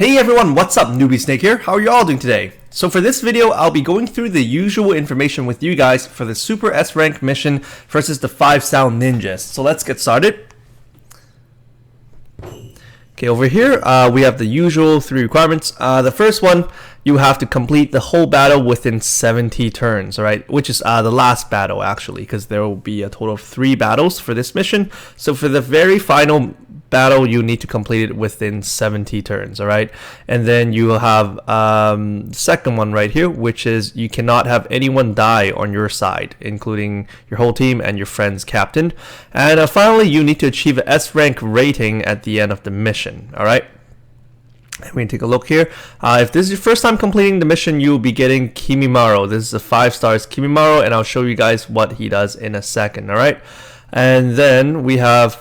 Hey everyone, what's up? Newbie Snake here. How are you all doing today? So for this video, I'll be going through the usual information with you guys for the Super S rank mission versus the 5 sound ninjas. So let's get started. Okay, over here we have the usual 3 requirements. The first one, you have to complete the whole battle within 70 turns, alright? Which is the last battle actually, because there will be a total of 3 battles for this mission. So for the very final battle, you need to complete it within 70 turns, alright? And then you will have the second one right here, which is you cannot have anyone die on your side, including your whole team and your friend's captain. And finally, you need to achieve an S rank rating at the end of the mission, alright? We can take a look here. If this is your first time completing the mission, you will be getting Kimimaro. This is a 5 stars Kimimaro, and I'll show you guys what he does in a second, alright? And then we have,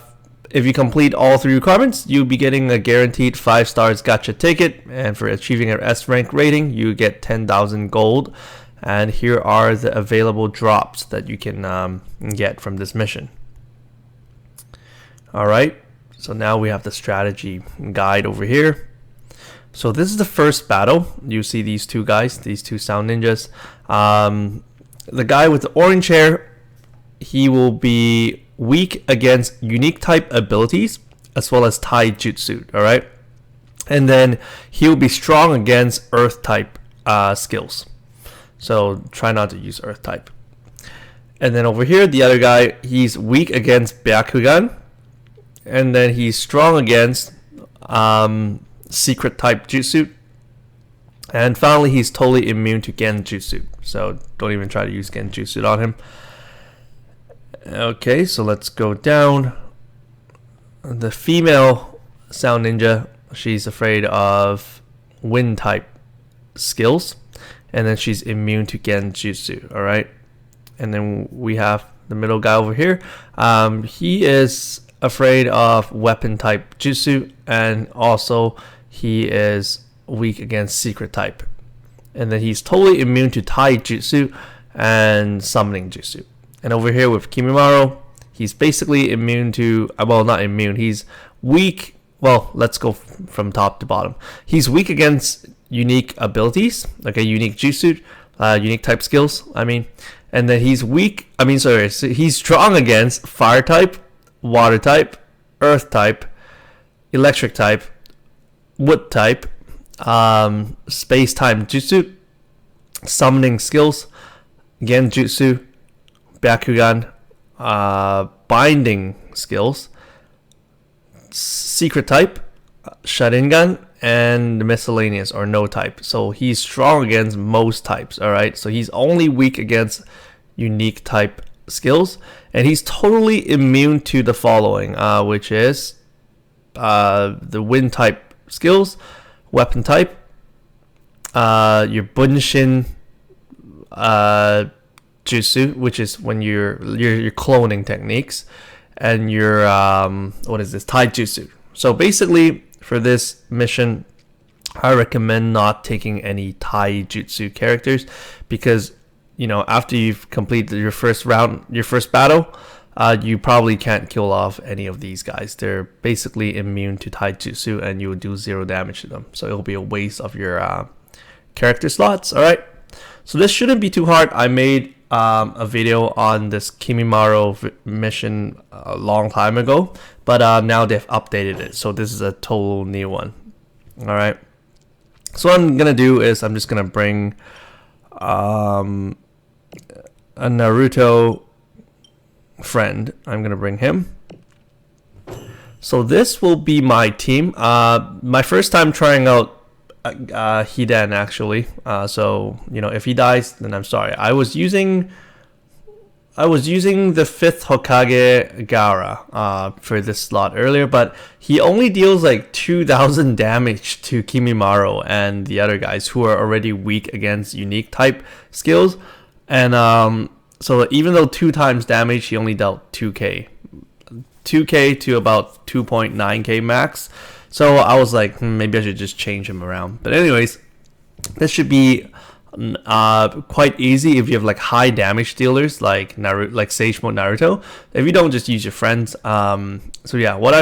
if you complete all 3 requirements, you'll be getting a guaranteed 5 stars gacha ticket, and for achieving an S rank rating, you get 10,000 gold. And here are the available drops that you can get from this mission. Alright, so now we have the strategy guide over here. So this is the first battle. You see these 2 guys, these 2 sound ninjas. The guy with the orange hair, he will be weak against unique type abilities as well as taijutsu, alright? And then he'll be strong against earth type skills. So try not to use earth type. And then over here, the other guy, he's weak against Byakugan. And then he's strong against secret type jutsu. And finally, he's totally immune to genjutsu. So don't even try to use genjutsu on him. Okay, so let's go down. The female sound ninja, she's afraid of wind type skills, and then she's immune to genjutsu, alright? And then we have the middle guy over here. He is afraid of weapon type jutsu, and also he is weak against secret type. And then he's totally immune to taijutsu and summoning jutsu. And over here with Kimimaro, he's basically immune to, well, not immune, he's weak. Well, let's go from top to bottom. He's weak against unique abilities, okay, unique jutsu, unique type skills, I mean. And then he's weak, he's strong against fire type, water type, earth type, electric type, wood type, space-time jutsu, summoning skills, genjutsu, Byakugan, binding skills, secret type, Sharingan, and miscellaneous or no type. So he's strong against most types, alright? So he's only weak against unique type skills, and he's totally immune to the following, which is the wind type skills, weapon type, your Bunshin jutsu, which is when your cloning techniques, and your what is this, taijutsu. So basically for this mission, I recommend not taking any taijutsu characters, because you know, after you've completed your first round, your first battle, you probably can't kill off any of these guys. They're basically immune to taijutsu, and you will do 0 damage to them. So it'll be a waste of your character slots. All right. So this shouldn't be too hard. I made a video on this Kimimaro mission a long time ago, but now they've updated it. So this is a total new one. All right. So what I'm gonna do is I'm just gonna bring a Naruto friend. I'm gonna bring him. So this will be my team. My first time trying out Hiden actually. So you know, if he dies, then I'm sorry. I was using the 5th Hokage Gaara for this slot earlier, but he only deals like 2,000 damage to Kimimaro and the other guys who are already weak against unique type skills. And so even though 2 times damage, he only dealt 2k to about 2.9k max. So I was like, maybe I should just change him around. But anyways, this should be quite easy if you have like high damage dealers like Naruto, like Sage Mode Naruto. If you don't, just use your friends. So yeah, what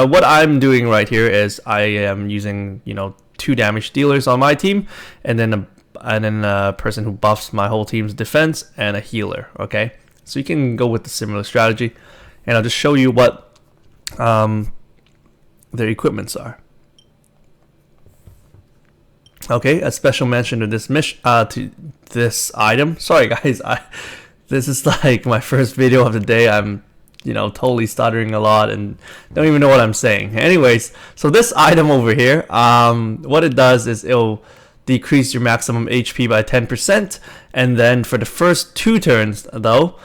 what I'm doing right here is I am using, 2 damage dealers on my team, and then a person who buffs my whole team's defense, and a healer. Okay, so you can go with the similar strategy, and I'll just show you what their equipments are. Okay, a special mention to this to this item. Sorry guys, this is like my first video of the day. I'm totally stuttering a lot and don't even know what I'm saying. Anyways, so this item over here, what it does is it'll decrease your maximum HP by 10%, and then for the first 2 turns though,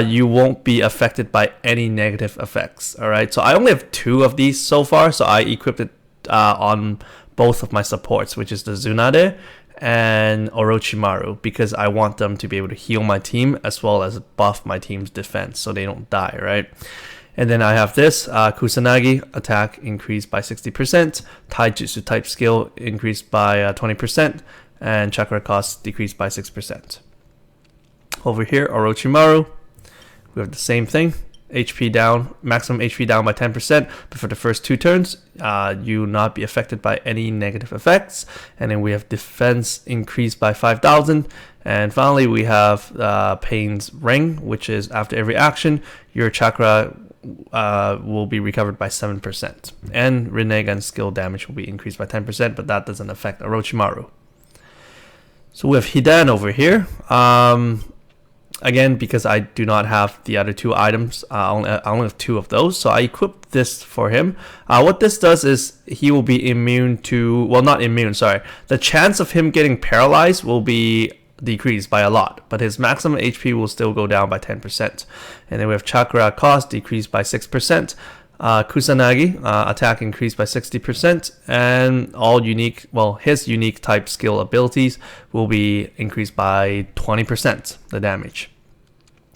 you won't be affected by any negative effects. Alright, so I only have 2 of these so far, so I equipped it on both of my supports, which is the Tsunade and Orochimaru, because I want them to be able to heal my team as well as buff my team's defense so they don't die, right? And then I have this Kusanagi, attack increased by 60%, Taijutsu type skill increased by 20%, and chakra cost decreased by 6%. Over here, Orochimaru, we have the same thing. HP down, maximum HP down by 10%, but for the first 2 turns, you will not be affected by any negative effects. And then we have defense increased by 5,000. And finally, we have Pain's Ring, which is after every action, your chakra will be recovered by 7%. And Rinnegan skill damage will be increased by 10%, but that doesn't affect Orochimaru. So we have Hidan over here. Again, because I do not have the other 2 items, I only have 2 of those, so I equipped this for him. What this does is he will be immune to, well, not immune, sorry. The chance of him getting paralyzed will be decreased by a lot, but his maximum HP will still go down by 10%. And then we have chakra cost decreased by 6%. Kusanagi, attack increased by 60%, and all unique, well, his unique type skill abilities will be increased by 20%, the damage.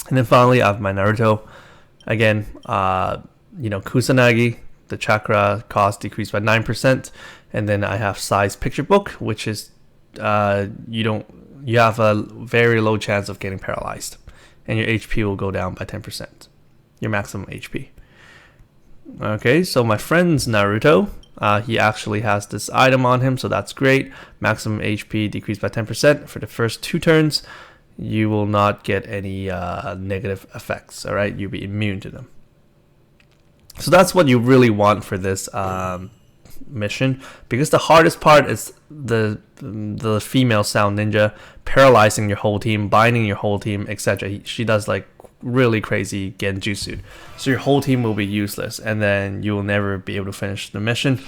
And then finally, I have my Naruto. Again, Kusanagi, the chakra cost decreased by 9%, and then I have size picture book, which is you have a very low chance of getting paralyzed, and your HP will go down by 10%, your maximum HP. Okay, so my friend's Naruto, he actually has this item on him, so that's great. Maximum HP decreased by 10%. For the first 2 turns, you will not get any negative effects, alright? You'll be immune to them. So that's what you really want for this mission, because the hardest part is the female sound ninja paralyzing your whole team, binding your whole team, etc. She does like really crazy genjutsu, so your whole team will be useless, and then you will never be able to finish the mission.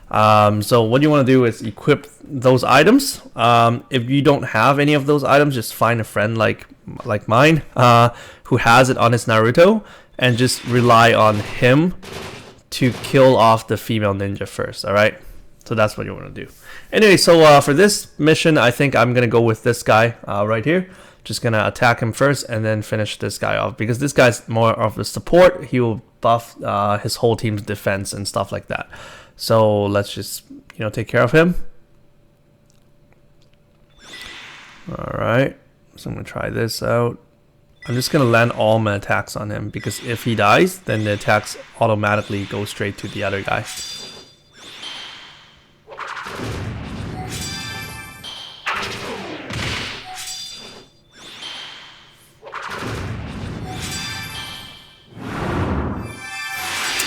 So what you want to do is equip those items. If you don't have any of those items, just find a friend like mine who has it on his Naruto, and just rely on him to kill off the female ninja first. Alright, so that's what you want to do. Anyway, so for this mission, I think I'm gonna go with this guy right here. Just gonna attack him first and then finish this guy off, because this guy's more of the support. He will buff his whole team's defense and stuff like that. So let's just take care of him. Alright, so I'm gonna try this out. I'm just gonna land all my attacks on him, because if he dies, then the attacks automatically go straight to the other guy.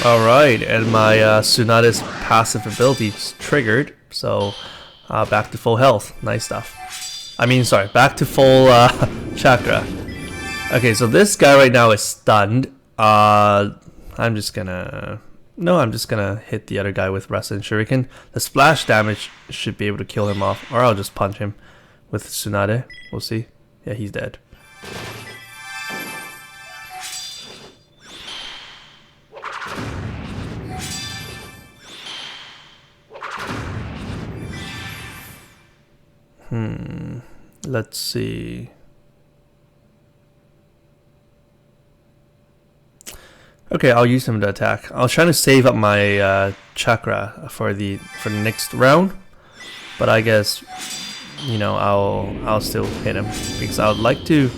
Alright, and my Tsunade's passive ability is triggered, so back to full health. Nice stuff. I mean, sorry, back to full chakra. Okay, so this guy right now is stunned. I'm just gonna hit the other guy with Rasen Shuriken. The splash damage should be able to kill him off, or I'll just punch him with Tsunade. We'll see. Yeah, he's dead. Let's see. Okay, I'll use him to attack. I was trying to save up my chakra for the next round, but I guess I'll still hit him, because I would like to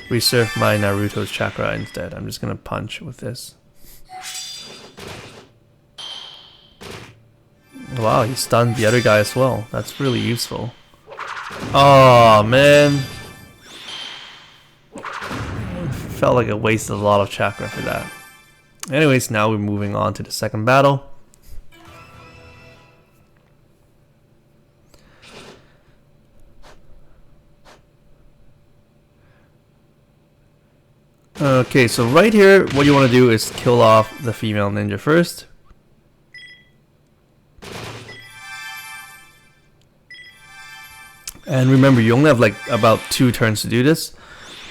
reserve my Naruto's chakra instead. I'm just gonna punch with this. Wow, he stunned the other guy as well. That's really useful. Oh man. Felt like I wasted a lot of chakra for that. Anyways, now we're moving on to the second battle. Okay, so right here, what you want to do is kill off the female ninja first. And remember, you only have like about 2 turns to do this,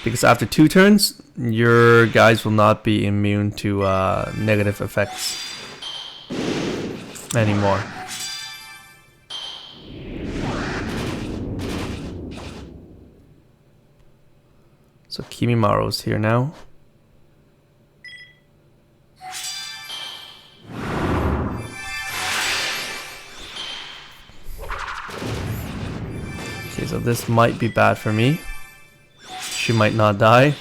because after 2 turns, your guys will not be immune to negative effects anymore. So Kimimaro's here now. Okay, so this might be bad for me. She might not die.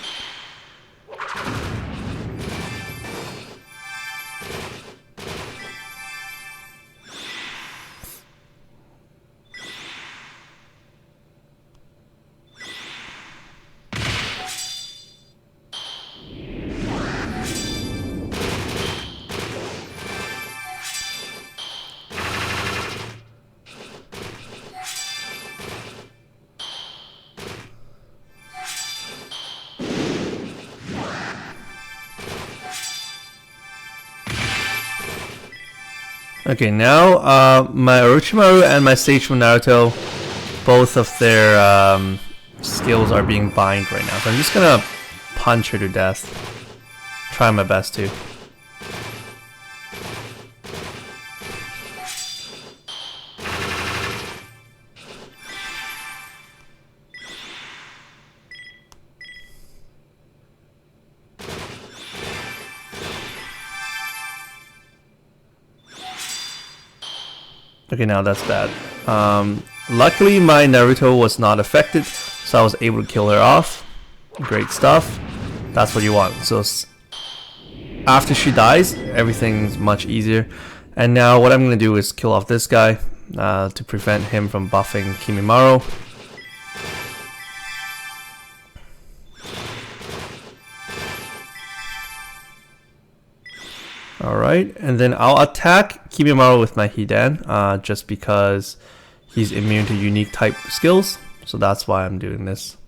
Okay, now my Orochimaru and my Sage from Naruto, both of their skills are being bind right now. So I'm just gonna punch her to death. Try my best to. Okay, now that's bad. Luckily, my Naruto was not affected, so I was able to kill her off. Great stuff. That's what you want. So after she dies, everything's much easier. And now what I'm going to do is kill off this guy to prevent him from buffing Kimimaro. Alright, and then I'll attack Kimimaro with my Hidan, just because he's immune to unique type skills, so that's why I'm doing this.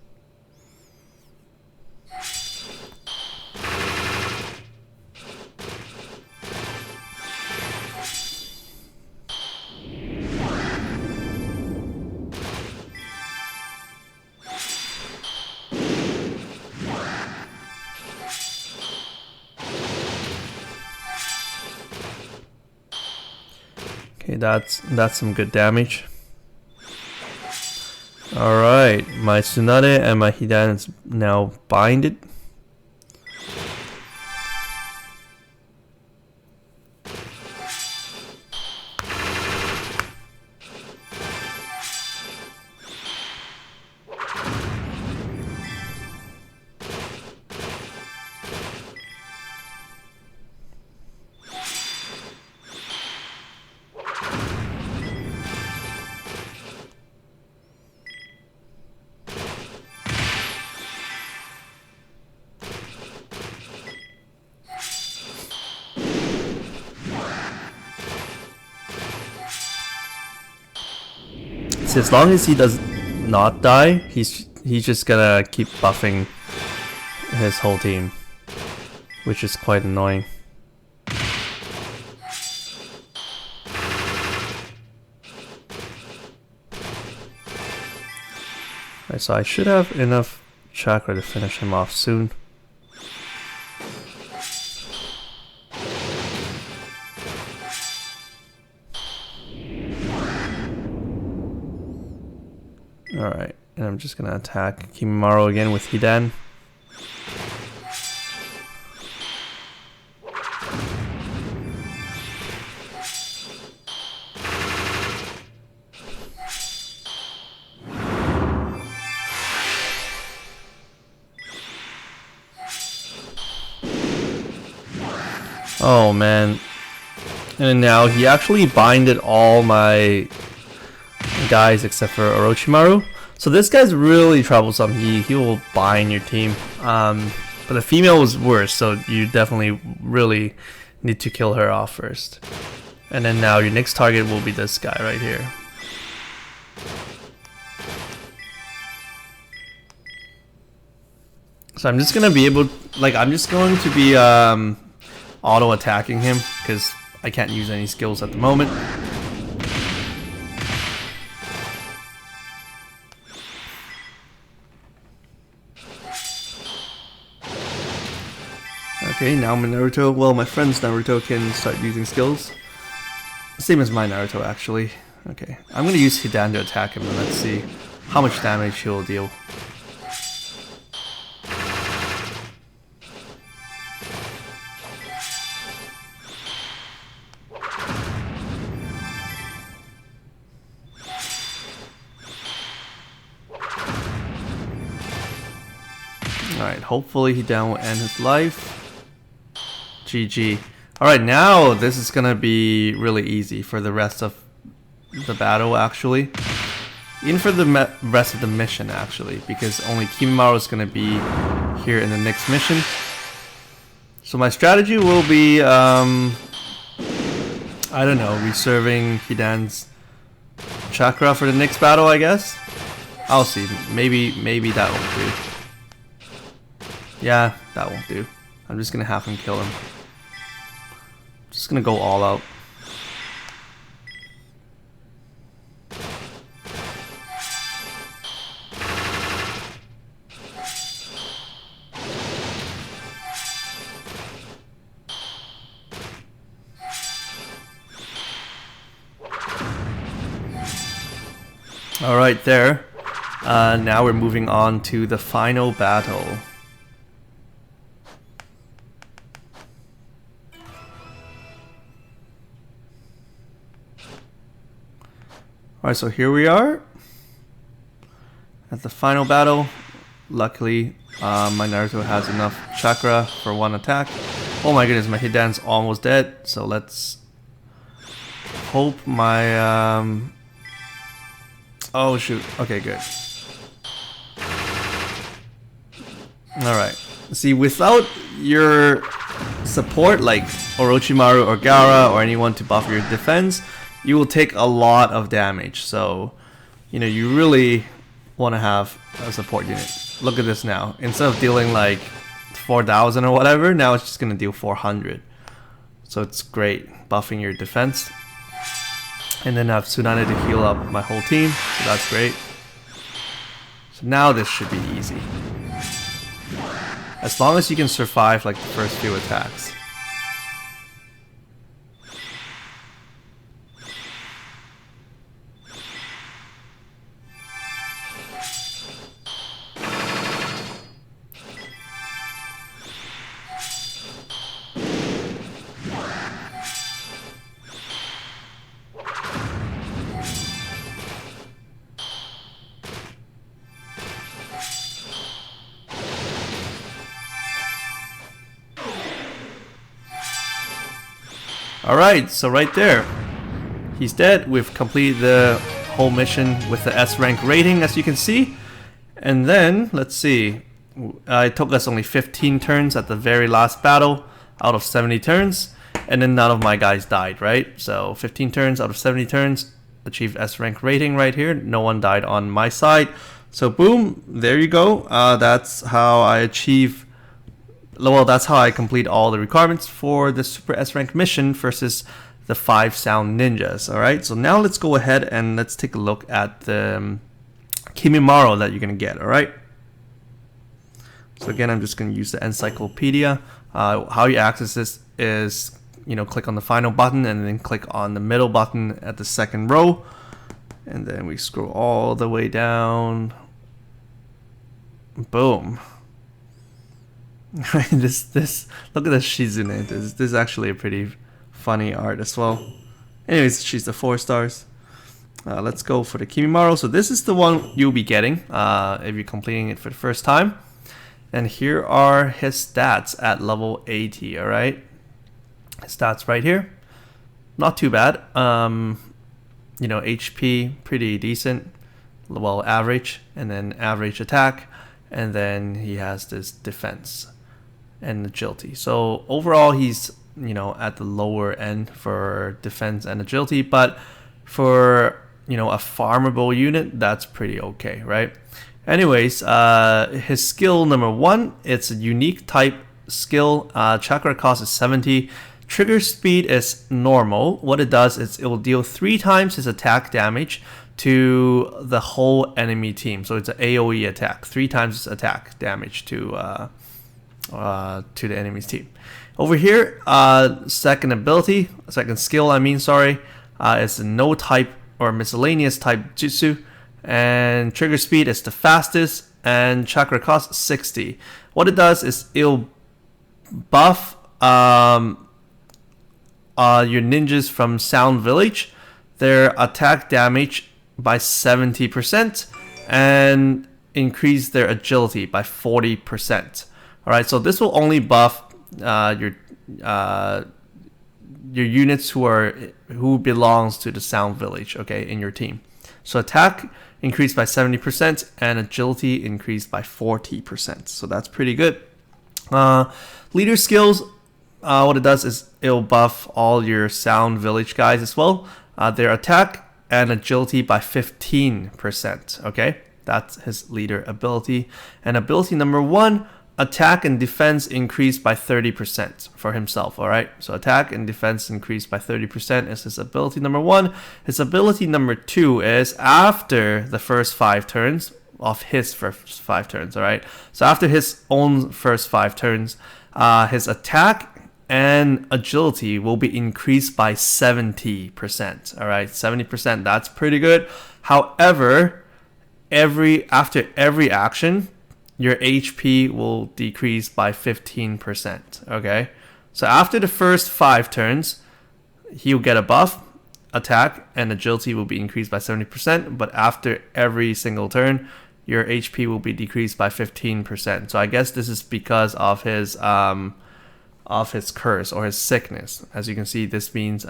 Okay, that's some good damage. Alright, my Tsunade and my Hidan is now binded. As long as he does not die, he's just gonna keep buffing his whole team, which is quite annoying. Alright, so I should have enough chakra to finish him off soon. Alright, and I'm just gonna attack Kimimaro again with Hidan. Oh man, And now he actually binded all my guys except for Orochimaru. So this guy's really troublesome. He will bind your team. But the female was worse, so you definitely really need to kill her off first. And then now your next target will be this guy right here. So I'm just gonna be able, like, I'm just going to be auto attacking him because I can't use any skills at the moment. Okay, now my Naruto, well, my friend's Naruto can start using skills. Same as my Naruto, actually. Okay, I'm gonna use Hidan to attack him, and let's see how much damage he'll deal. Alright, hopefully Hidan will end his life. GG. Alright, now this is gonna be really easy for the rest of the battle, actually. Even for the rest of the mission, actually, because only Kimimaro is gonna be here in the next mission. So my strategy will be, I don't know, reserving Hidan's chakra for the next battle, I guess. I'll see. Maybe that won't do. Yeah, that won't do. I'm just gonna have him kill him. Just gonna go all out. Alright, there. Now we're moving on to the final battle. Alright, so here we are at the final battle. Luckily, my Naruto has enough chakra for one attack. Oh my goodness, my Hidan's almost dead. So let's hope my... Oh shoot, okay, good. Alright, see, without your support like Orochimaru or Gaara or anyone to buff your defense, you will take a lot of damage. So, you know, you really want to have a support unit. Look at this now. Instead of dealing like 4,000 or whatever, now it's just going to deal 400. So it's great buffing your defense. And then I have Tsunade to heal up my whole team. So that's great. So now this should be easy. As long as you can survive like the first few attacks. Alright, so right there, he's dead. We've completed the whole mission with the S rank rating, as you can see. And then, let's see, it took us only 15 turns at the very last battle out of 70 turns. And then none of my guys died, right? So 15 turns out of 70 turns, achieved S rank rating right here. No one died on my side. So boom, there you go. That's how I achieve... Well, that's how I complete all the requirements for the Super S rank mission versus the 5 sound ninjas. Alright, so now let's go ahead and let's take a look at the Kimimaro that you're going to get. Alright, so again, I'm just going to use the encyclopedia. How you access this is, you know, click on the final button and then click on the middle button at the second row. And then we scroll all the way down. Boom. This look at this Shizune. This is actually a pretty funny art as well. Anyways, she's the 4 stars. Let's go for the Kimimaro. So this is the one you'll be getting if you're completing it for the first time. And here are his stats at level 80. All right, his stats right here. not too bad. You know, HP pretty decent, well, average, and then average attack, and then he has this defense and agility. So overall, he's, you know, at the lower end for defense and agility, but for, you know, a farmable unit, that's pretty okay, right? Anyways, his skill number 1, it's a unique type skill. Chakra cost is 70. Trigger speed is normal. What it does is it will deal 3 times his attack damage to the whole enemy team. So it's an AoE attack, 3 times his attack damage to the enemy's team. Over here, second skill, is a no type or miscellaneous type jutsu, and trigger speed is the fastest, and chakra cost 60. What it does is it'll buff your ninjas from Sound Village, their attack damage by 70%, and increase their agility by 40%. Alright, so this will only buff your units who belongs to the Sound Village, okay, in your team. So attack increased by 70% and agility increased by 40%. So that's pretty good. Leader skills, what it does is it'll buff all your Sound Village guys as well. Their attack and agility by 15%. Okay, that's his leader ability. And ability number 1, attack and defense increased by 30% for himself. All right, so attack and defense increased by 30% is his ability number 1. His ability number 2 is after the first 5 turns of his first 5 turns. All right, so after his own first 5 turns, his attack and agility will be increased by 70%. All right, 70%, that's pretty good. However, after every action, your HP will decrease by 15%. Okay, so after the first 5 turns, he'll get a buff. Attack and agility will be increased by 70%, but after every single turn, your HP will be decreased by 15%. So I guess this is because of his curse or his sickness. As you can see, this means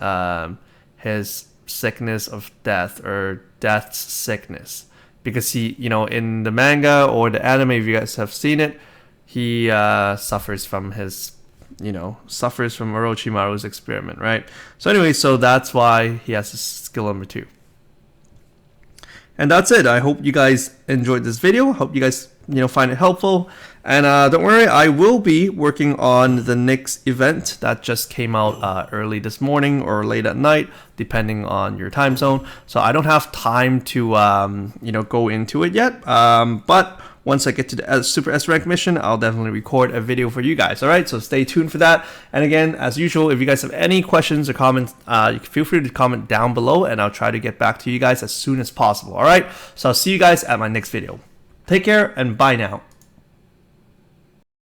his sickness of death, or death's sickness, because he, you know, in the manga or the anime, if you guys have seen it, he suffers from Orochimaru's experiment, right? So anyway, so that's why he has his skill number 2. And that's it. I hope you guys enjoyed this video. Hope you guys, you know, find it helpful. And don't worry, I will be working on the next event that just came out early this morning or late at night, depending on your time zone. So I don't have time to you know, go into it yet. But once I get to the Super S rank mission, I'll definitely record a video for you guys. All right, so stay tuned for that. And again, as usual, if you guys have any questions or comments, you can feel free to comment down below, and I'll try to get back to you guys as soon as possible. All right, so I'll see you guys at my next video. Take care and bye now.